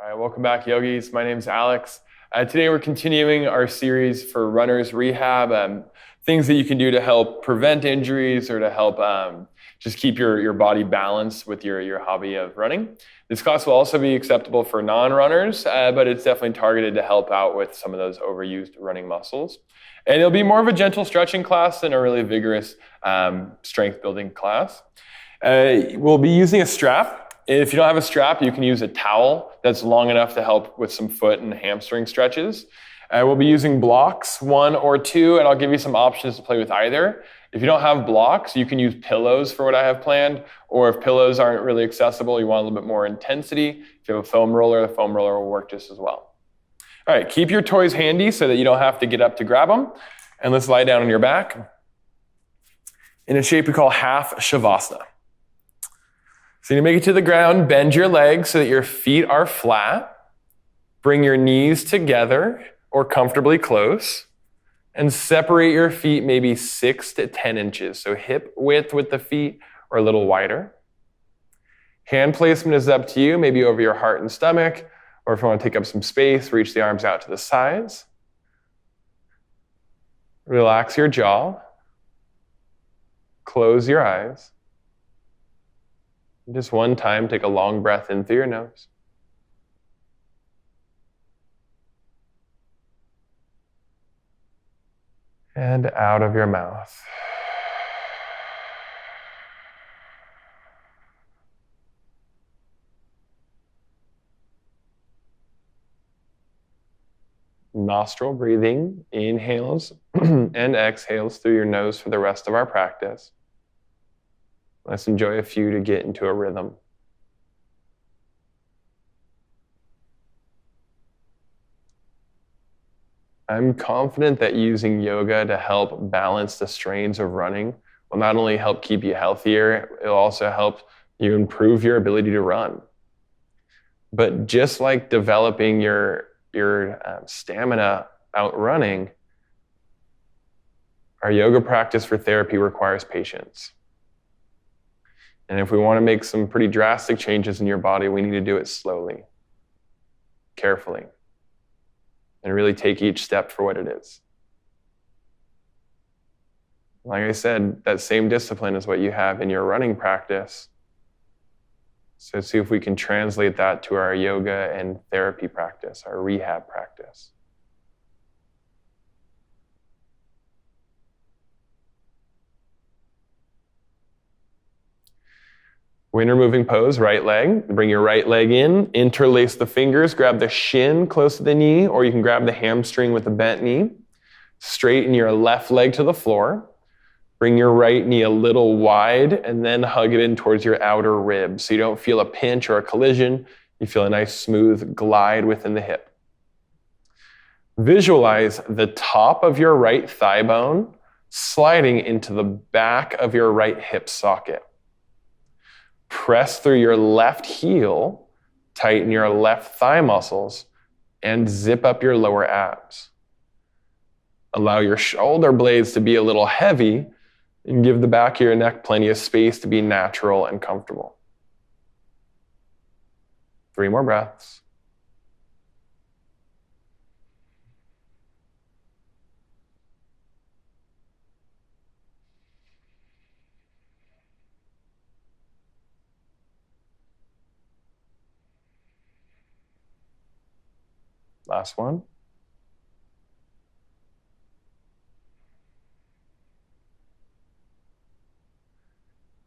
All right, welcome back, yogis. My name's Alex. Today we're continuing our series for runners rehab, things that you can do to help prevent injuries or to help just keep your body balanced with your hobby of running. This class will also be acceptable for non-runners, but it's definitely targeted to help out with some of those overused running muscles. And it'll be more of a gentle stretching class than a really vigorous strength building class. We'll be using a strap. If you don't have a strap, you can use a towel that's long enough to help with some foot and hamstring stretches. We'll be using blocks, 1 or 2, and I'll give you some options to play with either. If you don't have blocks, you can use pillows for what I have planned, or if pillows aren't really accessible, you want a little bit more intensity, if you have a foam roller, the foam roller will work just as well. All right, keep your toys handy so that you don't have to get up to grab them, and let's lie down on your back in a shape we call half Shavasana. So you make it to the ground, bend your legs so that your feet are flat. Bring your knees together or comfortably close and separate your feet maybe 6 to 10 inches. So hip width with the feet or a little wider. Hand placement is up to you, maybe over your heart and stomach, or if you want to take up some space, reach the arms out to the sides. Relax your jaw. Close your eyes. Just one time, take a long breath in through your nose. And out of your mouth. Nostril breathing, inhales and exhales through your nose for the rest of our practice. Let's enjoy a few to get into a rhythm. I'm confident that using yoga to help balance the strains of running will not only help keep you healthier, it'll also help you improve your ability to run. But just like developing your stamina out running, our yoga practice for therapy requires patience. And if we want to make some pretty drastic changes in your body, we need to do it slowly, carefully, and really take each step for what it is. Like I said, that same discipline is what you have in your running practice. So see if we can translate that to our yoga and therapy practice, our rehab practice. Winter moving pose, right leg. Bring your right leg in, interlace the fingers, grab the shin close to the knee, or you can grab the hamstring with the bent knee. Straighten your left leg to the floor. Bring your right knee a little wide, and then hug it in towards your outer ribs. So you don't feel a pinch or a collision. You feel a nice smooth glide within the hip. Visualize the top of your right thigh bone sliding into the back of your right hip socket. Press through your left heel, tighten your left thigh muscles, and zip up your lower abs. Allow your shoulder blades to be a little heavy and give the back of your neck plenty of space to be natural and comfortable. 3 more breaths. Last one.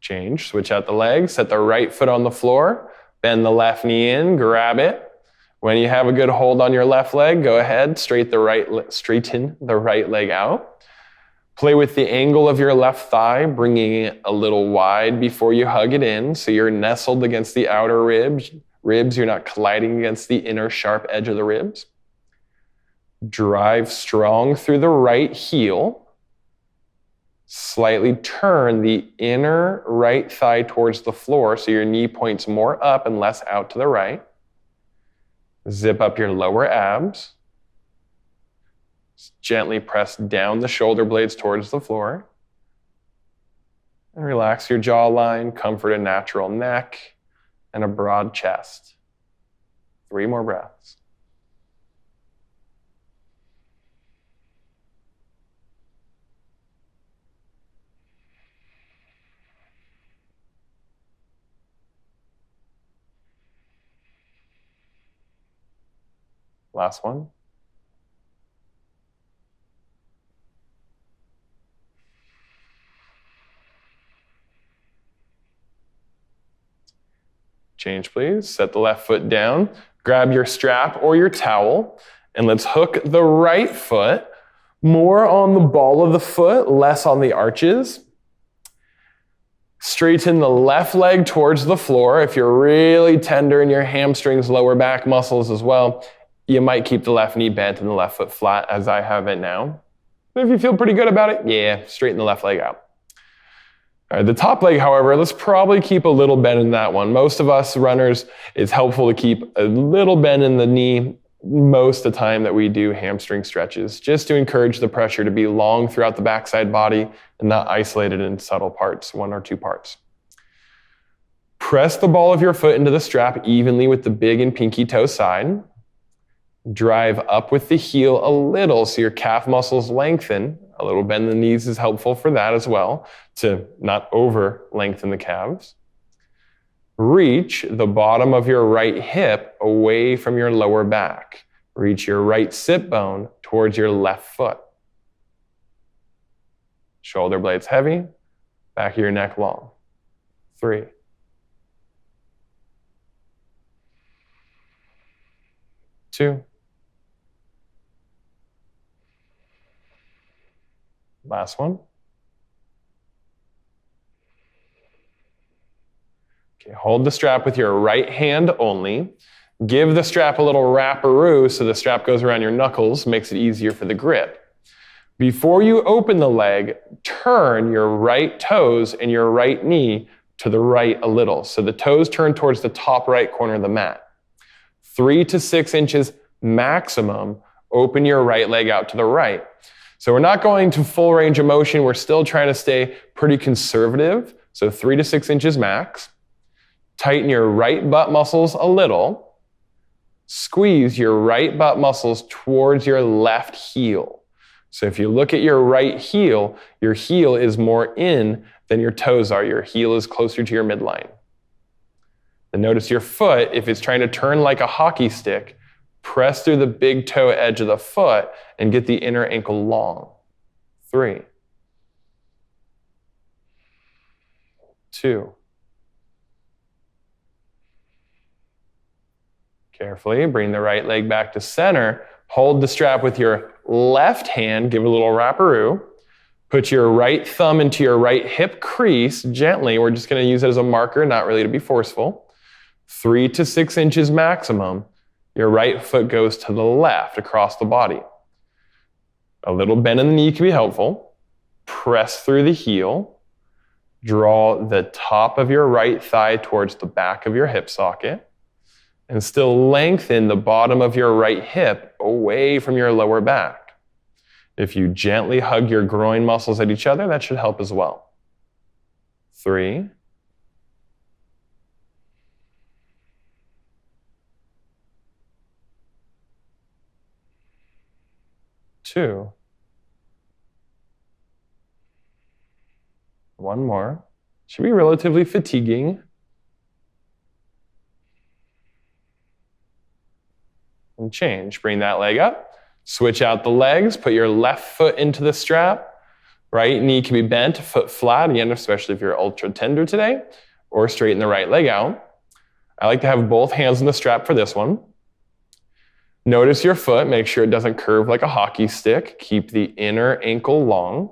Change, switch out the legs, set the right foot on the floor, bend the left knee in, grab it. When you have a good hold on your left leg, go ahead, straighten the right leg out. Play with the angle of your left thigh, bringing it a little wide before you hug it in, so you're nestled against the outer ribs, you're not colliding against the inner sharp edge of the ribs. Drive strong through the right heel. Slightly turn the inner right thigh towards the floor so your knee points more up and less out to the right. Zip up your lower abs. Gently press down the shoulder blades towards the floor. And relax your jawline, comfort a natural neck and a broad chest. 3 more breaths. Last one. Change, please. Set the left foot down. Grab your strap or your towel, and let's hook the right foot more on the ball of the foot, less on the arches. Straighten the left leg towards the floor. If you're really tender in your hamstrings, lower back muscles as well, you might keep the left knee bent and the left foot flat as I have it now. But if you feel pretty good about it, yeah, straighten the left leg out. All right, the top leg, however, let's probably keep a little bend in that one. Most of us runners, it's helpful to keep a little bend in the knee most of the time that we do hamstring stretches, just to encourage the pressure to be long throughout the backside body and not isolated in subtle parts, 1 or 2 parts. Press the ball of your foot into the strap evenly with the big and pinky toe side. Drive up with the heel a little so your calf muscles lengthen. A little bend in the knees is helpful for that as well, to not over lengthen the calves. Reach the bottom of your right hip away from your lower back. Reach your right sit bone towards your left foot. Shoulder blades heavy, back of your neck long. 3. 2. Last one. Okay, hold the strap with your right hand only. Give the strap a little wrapperoo so the strap goes around your knuckles, makes it easier for the grip. Before you open the leg, turn your right toes and your right knee to the right a little. So the toes turn towards the top right corner of the mat. 3 to 6 inches maximum, open your right leg out to the right. So we're not going to full range of motion. We're still trying to stay pretty conservative. So 3 to 6 inches max. Tighten your right butt muscles a little. Squeeze your right butt muscles towards your left heel. So if you look at your right heel, your heel is more in than your toes are. Your heel is closer to your midline. And notice your foot, if it's trying to turn like a hockey stick, press through the big toe edge of the foot and get the inner ankle long. 3. 2. Carefully bring the right leg back to center. Hold the strap with your left hand. Give it a little wrapperoo. Put your right thumb into your right hip crease gently. We're just going to use it as a marker, not really to be forceful. 3 to 6 inches maximum. Your right foot goes to the left across the body. A little bend in the knee can be helpful. Press through the heel. Draw the top of your right thigh towards the back of your hip socket. And still lengthen the bottom of your right hip away from your lower back. If you gently hug your groin muscles at each other, that should help as well. 3. 2. 1 more. Should be relatively fatiguing. And change. Bring that leg up. Switch out the legs. Put your left foot into the strap. Right knee can be bent, foot flat, again, especially if you're ultra tender today, or straighten the right leg out. I like to have both hands on the strap for this one. Notice your foot. Make sure it doesn't curve like a hockey stick. Keep the inner ankle long.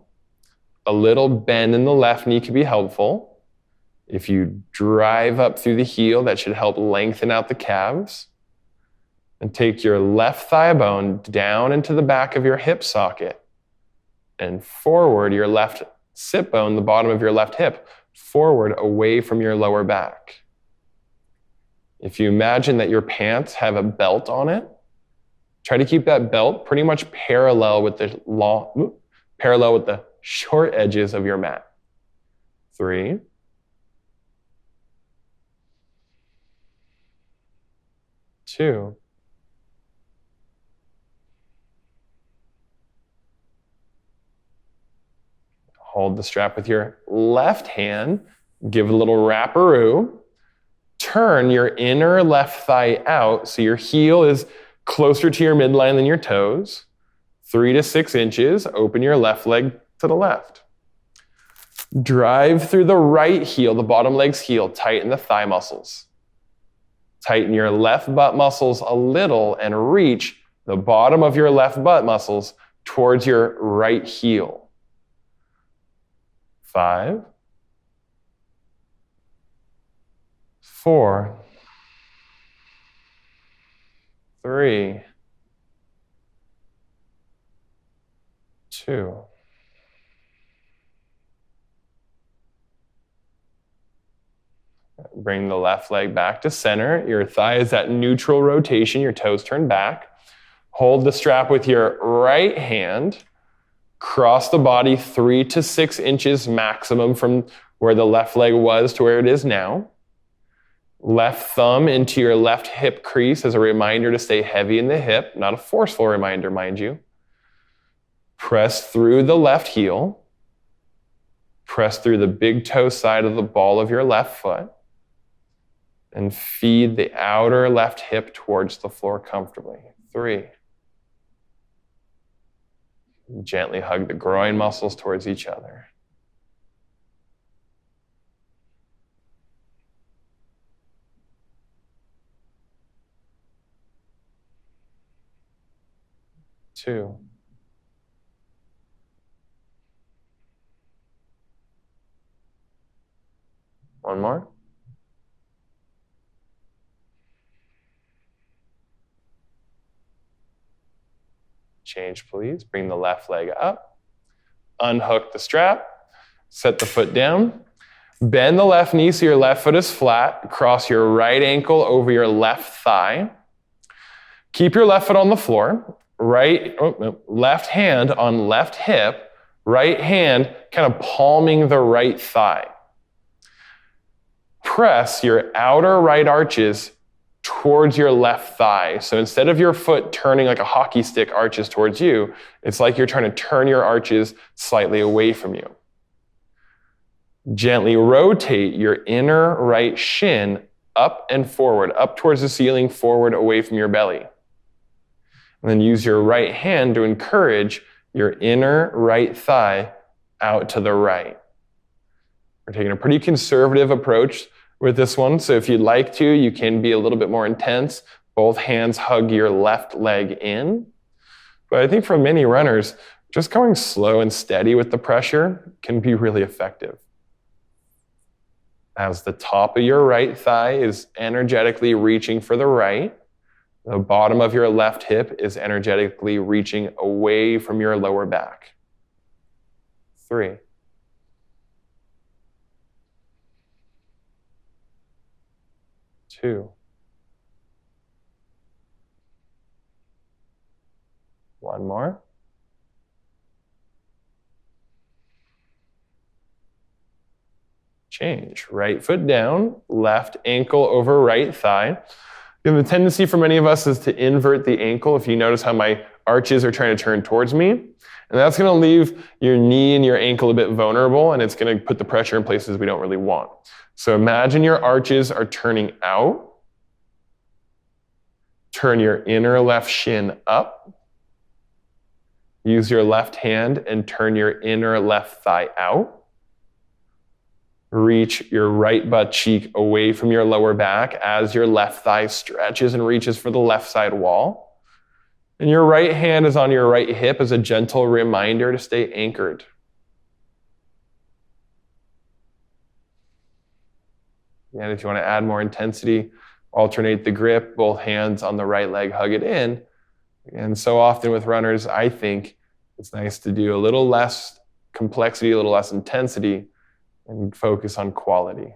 A little bend in the left knee can be helpful. If you drive up through the heel, that should help lengthen out the calves. And take your left thigh bone down into the back of your hip socket and forward your left sit bone, the bottom of your left hip, forward away from your lower back. If you imagine that your pants have a belt on it, try to keep that belt pretty much parallel with the short edges of your mat. 3. 2. 2. Hold the strap with your left hand. Give a little wrapperoo. Turn your inner left thigh out so your heel is closer to your midline than your toes. 3 to 6 inches. Open your left leg to the left. Drive through the right heel, the bottom leg's heel. Tighten the thigh muscles. Tighten your left butt muscles a little and reach the bottom of your left butt muscles towards your right heel. 5, 4, 3, 2. Bring the left leg back to center. Your thigh is at neutral rotation. Your toes turn back. Hold the strap with your right hand. Cross the body 3 to 6 inches maximum from where the left leg was to where it is now. Left thumb into your left hip crease as a reminder to stay heavy in the hip, not a forceful reminder, mind you. Press through the left heel. Press through the big toe side of the ball of your left foot. And feed the outer left hip towards the floor comfortably. 3. Gently hug the groin muscles towards each other. 2. One more. Change, please. Bring the left leg up. Unhook the strap. Set the foot down. Bend the left knee so your left foot is flat. Cross your right ankle over your left thigh. Keep your left foot on the floor. Left hand on left hip. Right hand kind of palming the right thigh. Press your outer right arches towards your left thigh. So instead of your foot turning like a hockey stick arches towards you, it's like you're trying to turn your arches slightly away from you. Gently rotate your inner right shin up and forward, up towards the ceiling, forward, away from your belly. And then use your right hand to encourage your inner right thigh out to the right. We're taking a pretty conservative approach with this one. So if you'd like to, you can be a little bit more intense. Both hands hug your left leg in. But I think for many runners, just going slow and steady with the pressure can be really effective. As the top of your right thigh is energetically reaching for the right, the bottom of your left hip is energetically reaching away from your lower back. 3. 2. 1 more. Change. Right foot down, left ankle over right thigh. And the tendency for many of us is to invert the ankle. If you notice how my arches are trying to turn towards me, and that's going to leave your knee and your ankle a bit vulnerable, and it's going to put the pressure in places we don't really want. So imagine your arches are turning out. Turn your inner left shin up. Use your left hand and turn your inner left thigh out. Reach your right butt cheek away from your lower back as your left thigh stretches and reaches for the left side wall. And your right hand is on your right hip as a gentle reminder to stay anchored. And if you want to add more intensity, alternate the grip, both hands on the right leg, hug it in. And so often with runners, I think it's nice to do a little less complexity, a little less intensity, and focus on quality.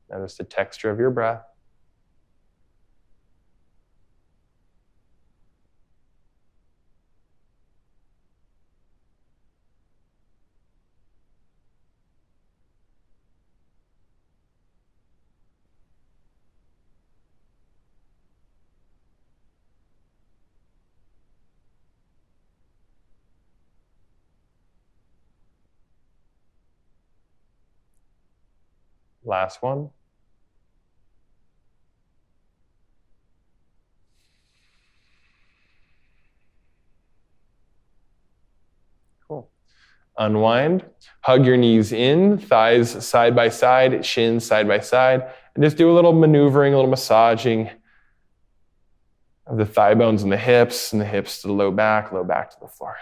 Notice the texture of your breath. Last one. Cool. Unwind. Hug your knees in, thighs side by side, shins side by side, and just do a little maneuvering, a little massaging of the thigh bones and the hips to the low back to the floor.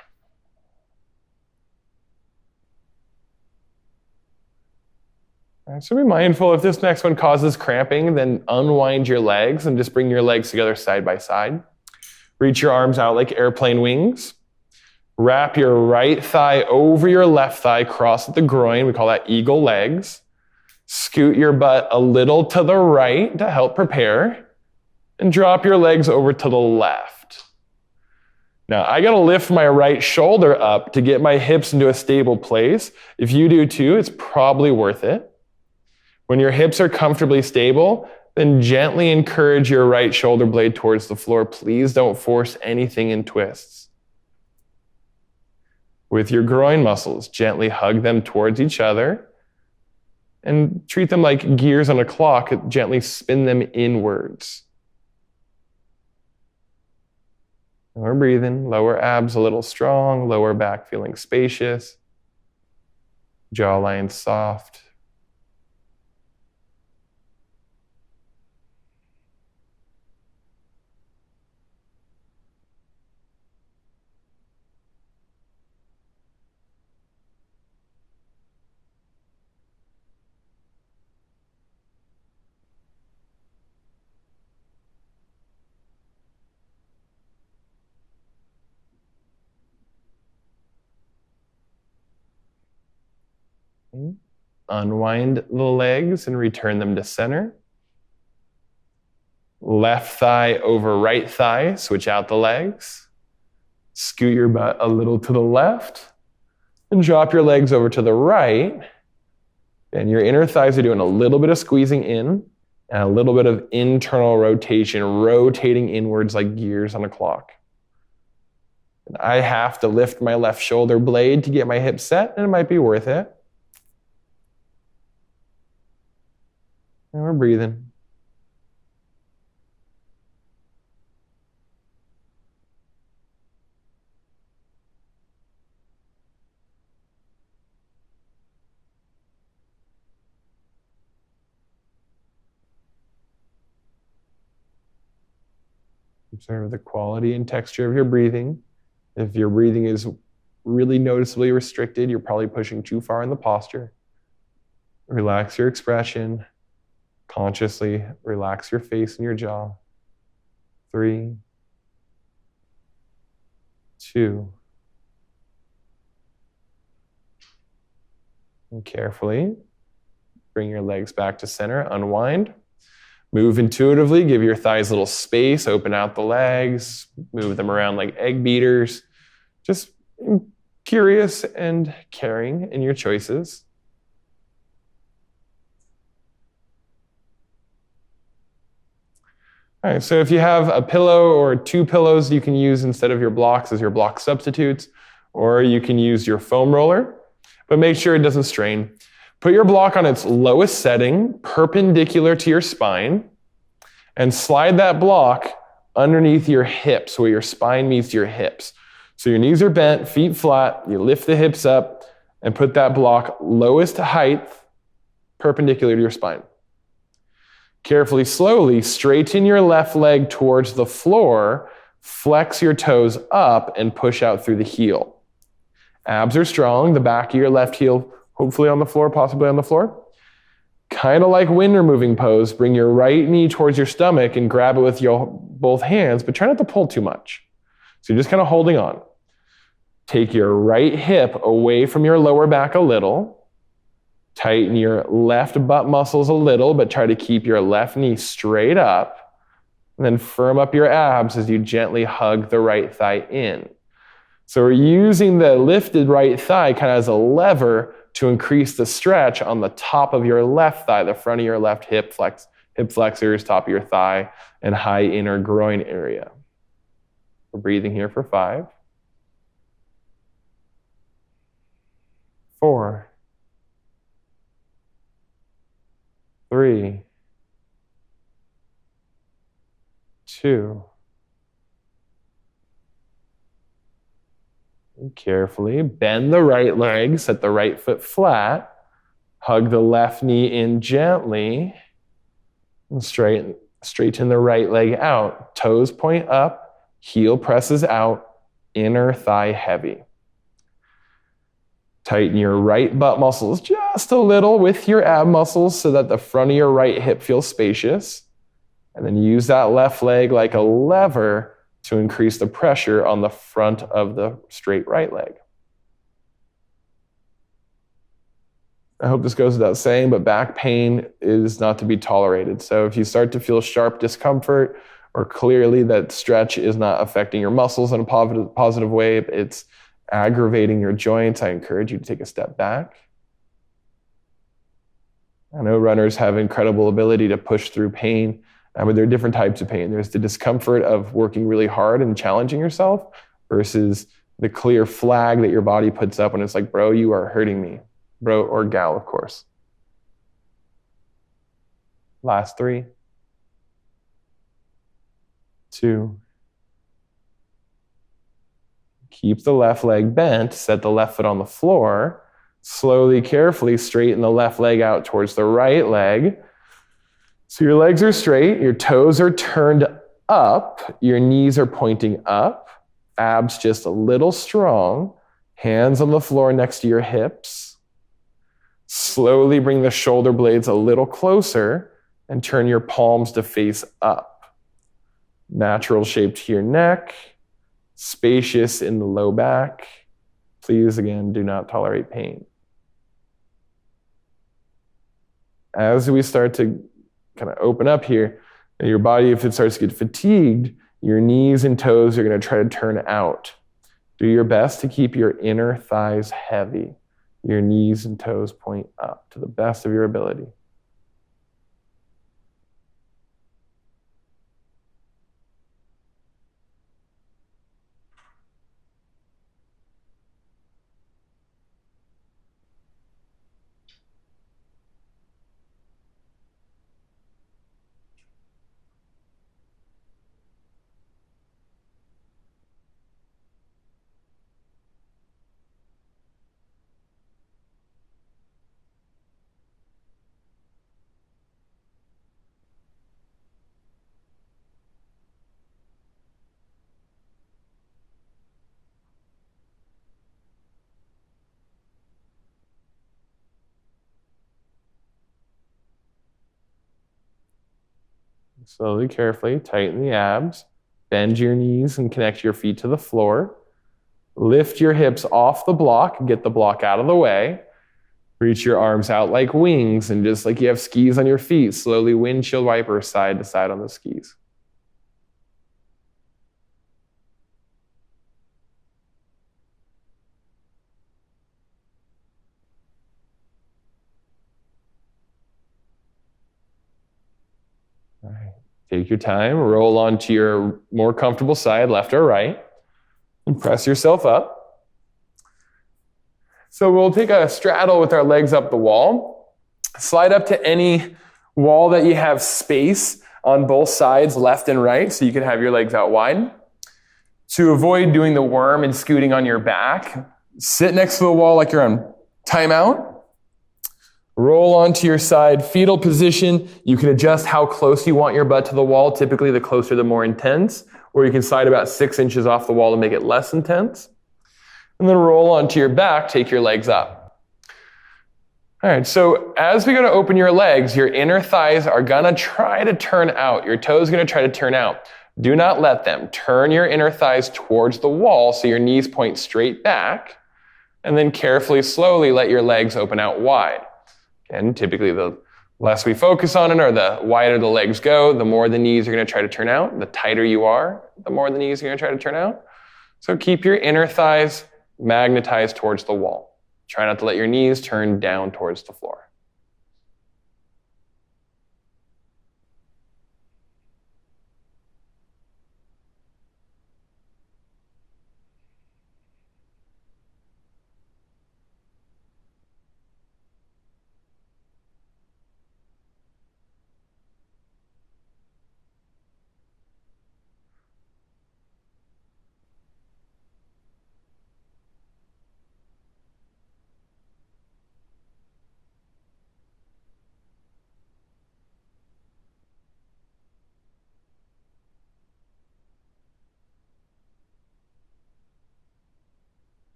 All right, so be mindful, if this next one causes cramping, then unwind your legs and just bring your legs together side by side. Reach your arms out like airplane wings. Wrap your right thigh over your left thigh, cross at the groin. We call that eagle legs. Scoot your butt a little to the right to help prepare. And drop your legs over to the left. Now, I got to lift my right shoulder up to get my hips into a stable place. If you do too, it's probably worth it. When your hips are comfortably stable, then gently encourage your right shoulder blade towards the floor. Please don't force anything in twists. With your groin muscles, gently hug them towards each other and treat them like gears on a clock. Gently spin them inwards. And we're breathing. Lower abs a little strong, lower back feeling spacious, jawline soft. Unwind the legs and return them to center. Left thigh over right thigh, switch out the legs. Scoot your butt a little to the left and drop your legs over to the right. And your inner thighs are doing a little bit of squeezing in and a little bit of internal rotation, rotating inwards like gears on a clock. And I have to lift my left shoulder blade to get my hips set, and it might be worth it. And we're breathing. Observe the quality and texture of your breathing. If your breathing is really noticeably restricted, you're probably pushing too far in the posture. Relax your expression. Consciously relax your face and your jaw. 3, 2. And carefully bring your legs back to center, unwind. Move intuitively, give your thighs a little space, open out the legs, move them around like egg beaters. Just curious and caring in your choices. All right, so if you have a pillow or 2 pillows you can use instead of your blocks as your block substitutes, or you can use your foam roller, but make sure it doesn't strain. Put your block on its lowest setting, perpendicular to your spine, and slide that block underneath your hips, where your spine meets your hips. So your knees are bent, feet flat, you lift the hips up, and put that block lowest height, perpendicular to your spine. Carefully, slowly, straighten your left leg towards the floor, flex your toes up, and push out through the heel. Abs are strong, the back of your left heel hopefully on the floor, possibly on the floor. Kind of like wind removing pose, bring your right knee towards your stomach and grab it with your both hands, but try not to pull too much. So you're just kind of holding on. Take your right hip away from your lower back a little. Tighten your left butt muscles a little, but try to keep your left knee straight up. And then firm up your abs as you gently hug the right thigh in. So we're using the lifted right thigh kind of as a lever to increase the stretch on the top of your left thigh, the front of your left hip flexors, top of your thigh, and high inner groin area. We're breathing here for 5, 4, 3, 2. And carefully bend the right leg, set the right foot flat, hug the left knee in gently, and straighten the right leg out. Toes point up, heel presses out, inner thigh heavy. Tighten your right butt muscles just a little with your ab muscles so that the front of your right hip feels spacious. And then use that left leg like a lever to increase the pressure on the front of the straight right leg. I hope this goes without saying, but back pain is not to be tolerated. So if you start to feel sharp discomfort or clearly that stretch is not affecting your muscles in a positive way, it's aggravating your joints, I encourage you to take a step back. I know runners have incredible ability to push through pain, but there are different types of pain. There's the discomfort of working really hard and challenging yourself versus the clear flag that your body puts up when it's like, bro, you are hurting me. Bro or gal, of course. Last 3, 2. Keep the left leg bent, set the left foot on the floor. Slowly, carefully straighten the left leg out towards the right leg. So your legs are straight, your toes are turned up, your knees are pointing up, abs just a little strong, hands on the floor next to your hips. Slowly bring the shoulder blades a little closer and turn your palms to face up. Natural shape to your neck, spacious in the low back. Please, again, do not tolerate pain. As we start to kind of open up here, your body, if it starts to get fatigued, your knees and toes are going to try to turn out. Do your best to keep your inner thighs heavy. Your knees and toes point up to the best of your ability. Slowly, carefully, tighten the abs. Bend your knees and connect your feet to the floor. Lift your hips off the block, get the block out of the way. Reach your arms out like wings, and just like you have skis on your feet, slowly windshield wiper side to side on the skis. All right. Take your time, roll onto your more comfortable side, left or right, and press yourself up. So we'll take a straddle with our legs up the wall. Slide up to any wall that you have space on both sides, left and right, so you can have your legs out wide. To avoid doing the worm and scooting on your back, sit next to the wall like you're on timeout. Roll onto your side, fetal position. You can adjust how close you want your butt to the wall. Typically, the closer, the more intense. Or you can slide about 6 inches off the wall to make it less intense. And then roll onto your back, take your legs up. All right, so as we go to open your legs, your inner thighs are gonna try to turn out. Your toes are gonna try to turn out. Do not let them. Turn your inner thighs towards the wall so your knees point straight back. And then carefully, slowly let your legs open out wide. And typically the less we focus on it or the wider the legs go, the more the knees are going to try to turn out. The tighter you are, the more the knees are going to try to turn out. So keep your inner thighs magnetized towards the wall. Try not to let your knees turn down towards the floor.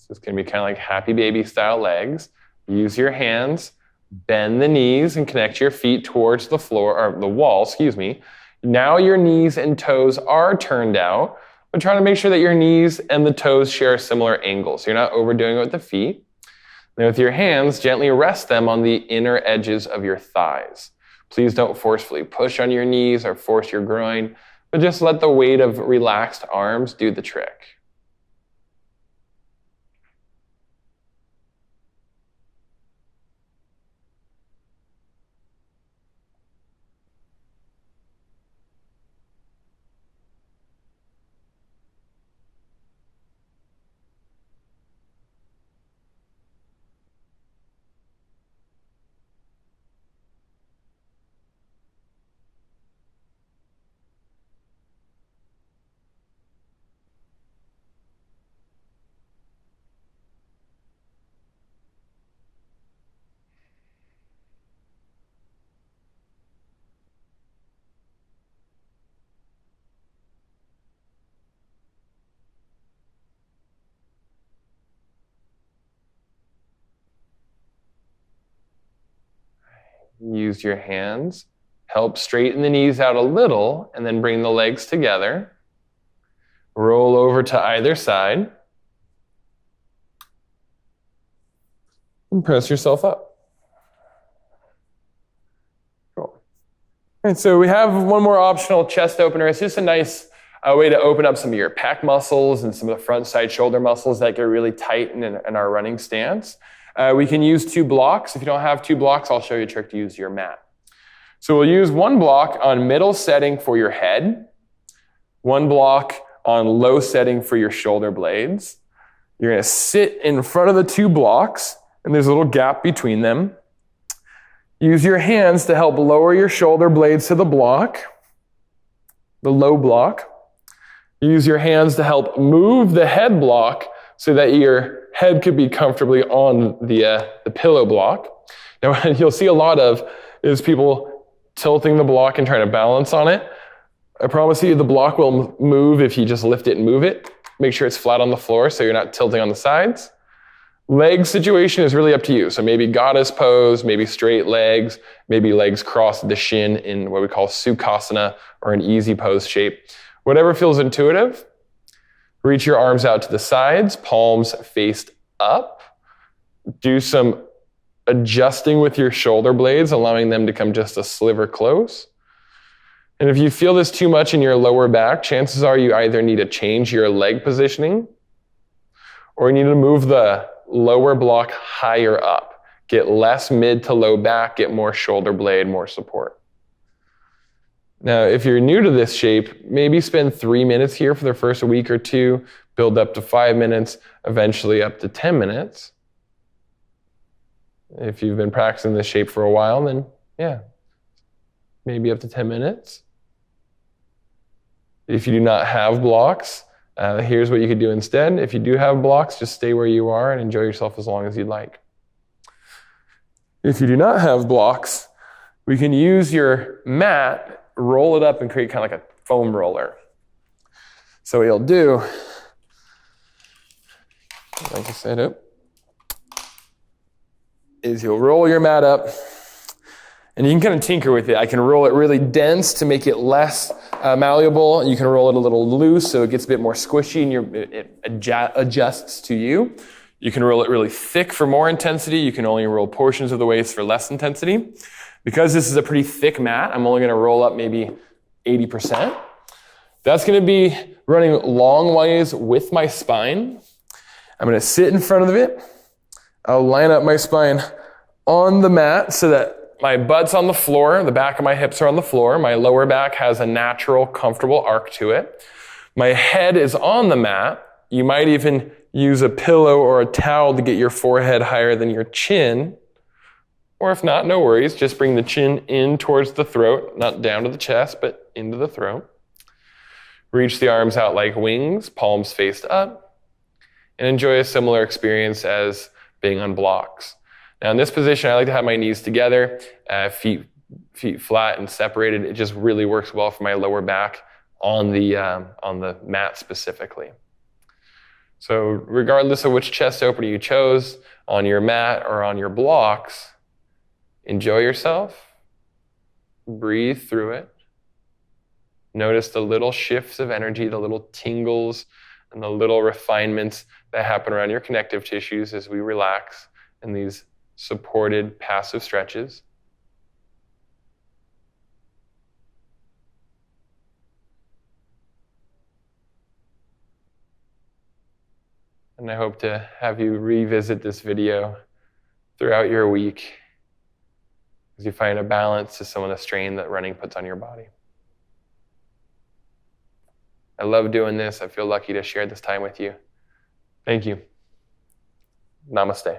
So it's going to be kind of like happy baby style legs. Use your hands, bend the knees and connect your feet towards the floor, or the wall, excuse me. Now your knees and toes are turned out, but try to make sure that your knees and the toes share similar angles. So you're not overdoing it with the feet. Then with your hands, gently rest them on the inner edges of your thighs. Please don't forcefully push on your knees or force your groin, but just let the weight of relaxed arms do the trick. Use your hands. Help straighten the knees out a little and then bring the legs together. Roll over to either side. And press yourself up. Cool. All right, so we have one more optional chest opener. It's just a nice way to open up some of your pec muscles and some of the front side shoulder muscles that get really tight in our running stance. We can use 2 blocks. If you don't have 2 blocks, I'll show you a trick to use your mat. So we'll use 1 block on middle setting for your head, 1 block on low setting for your shoulder blades. You're going to sit in front of the 2 blocks, and there's a little gap between them. Use your hands to help lower your shoulder blades to the block, the low block. Use your hands to help move the head block so that your head could be comfortably on the pillow block. Now, what you'll see a lot of is people tilting the block and trying to balance on it. I promise you the block will move if you just lift it and move it. Make sure it's flat on the floor so you're not tilting on the sides. Leg situation is really up to you. So maybe goddess pose, maybe straight legs, maybe legs crossed the shin in what we call Sukhasana or an easy pose shape. Whatever feels intuitive. Reach your arms out to the sides, palms faced up. Do some adjusting with your shoulder blades, allowing them to come just a sliver close. And if you feel this too much in your lower back, chances are you either need to change your leg positioning or you need to move the lower block higher up. Get less mid to low back, get more shoulder blade, more support. Now, if you're new to this shape, maybe spend 3 minutes here for the first week or 2, build up to 5 minutes, eventually up to 10 minutes. If you've been practicing this shape for a while, then yeah, maybe up to 10 minutes. If you do not have blocks, here's what you could do instead. If you do have blocks, just stay where you are and enjoy yourself as long as you'd like. If you do not have blocks, we can use your mat, roll it up and create kind of like a foam roller. So what you'll do, like I said, is you'll roll your mat up and you can kind of tinker with it. I can roll it really dense to make it less malleable. You can roll it a little loose so it gets a bit more squishy and it adjusts to you. You can roll it really thick for more intensity. You can only roll portions of the waist for less intensity. Because this is a pretty thick mat, I'm only going to roll up maybe 80%. That's going to be running long ways with my spine. I'm going to sit in front of it. I'll line up my spine on the mat so that my butt's on the floor, the back of my hips are on the floor, my lower back has a natural, comfortable arc to it. My head is on the mat. You might even use a pillow or a towel to get your forehead higher than your chin. Or if not, no worries. Just bring the chin in towards the throat, not down to the chest, but into the throat. Reach the arms out like wings, palms faced up, and enjoy a similar experience as being on blocks. Now in this position, I like to have my knees together, feet flat and separated. It just really works well for my lower back on the mat specifically. So regardless of which chest opener you chose, on your mat or on your blocks, enjoy yourself. Breathe through it. Notice the little shifts of energy, the little tingles, and the little refinements that happen around your connective tissues as we relax in these supported passive stretches. And I hope to have you revisit this video throughout your week as you find a balance to some of the strain that running puts on your body. I love doing this. I feel lucky to share this time with you. Thank you. Namaste.